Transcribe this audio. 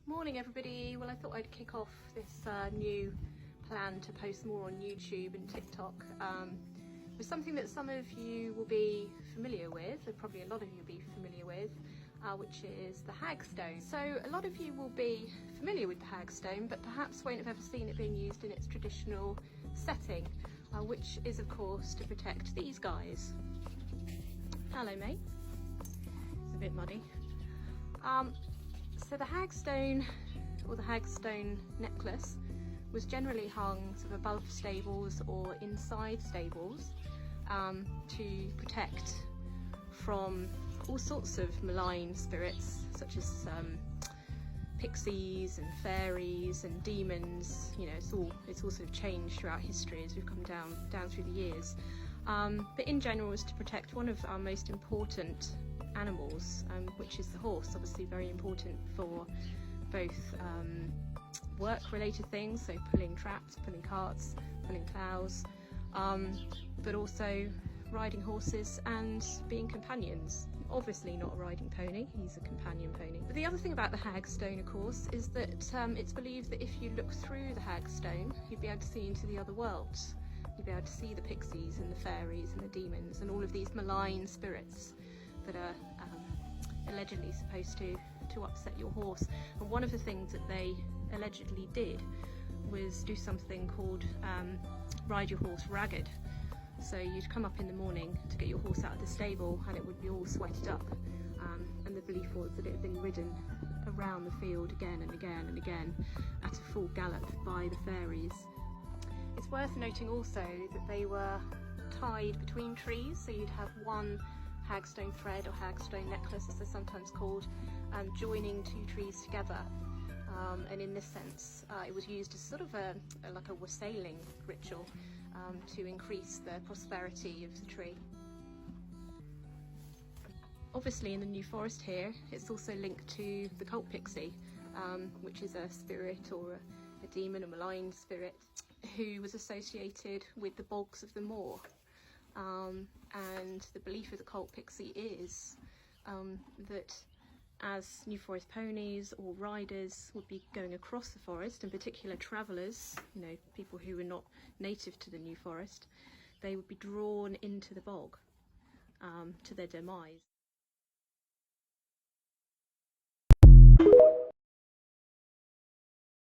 Morning everybody. Well, I thought I'd kick off this new plan to post more on YouTube and TikTok with something that some of you will be familiar with, or probably a lot of you will be familiar with, which is the Hag Stone. So a lot of you will be familiar with the Hag Stone, but perhaps won't have ever seen it being used in its traditional setting, which is of course to protect these guys. Hello mate. It's a bit muddy. So the Hag Stone, or the Hag Stone necklace, was generally hung sort of above stables or inside stables to protect from all sorts of malign spirits, such as pixies and fairies and demons. You know, it's all sort of changed throughout history as we've come down through the years. But in general, it's to protect one of our most important animals, which is the horse. Obviously very important for both work-related things, so pulling traps, pulling carts, pulling ploughs, but also riding horses and being companions. Obviously not a riding pony, he's a companion pony. But the other thing about the Hag Stone, of course, is that it's believed that if you look through the Hag Stone, you'd be able to see into the other worlds. You'd be able to see the pixies and the fairies and the demons and all of these malign spirits that are allegedly supposed to upset your horse. And one of the things that they allegedly did was do something called ride your horse ragged. So you'd come up in the morning to get your horse out of the stable and it would be all sweated up, and the belief was that it had been ridden around the field again and again and again at a full gallop by the fairies. It's worth noting also that they were tied between trees, so you'd have one hagstone thread or hagstone necklace, as they're sometimes called, joining two trees together, and in this sense it was used as sort of like a wassailing ritual to increase the prosperity of the tree. Obviously in the New Forest here it's also linked to the cult pixie, which is a spirit or a demon, a malign spirit, who was associated with the bogs of the moor. And the belief of the cult pixie is that as New Forest ponies or riders would be going across the forest, in particular travellers, you know, people who were not native to the New Forest, they would be drawn into the bog to their demise.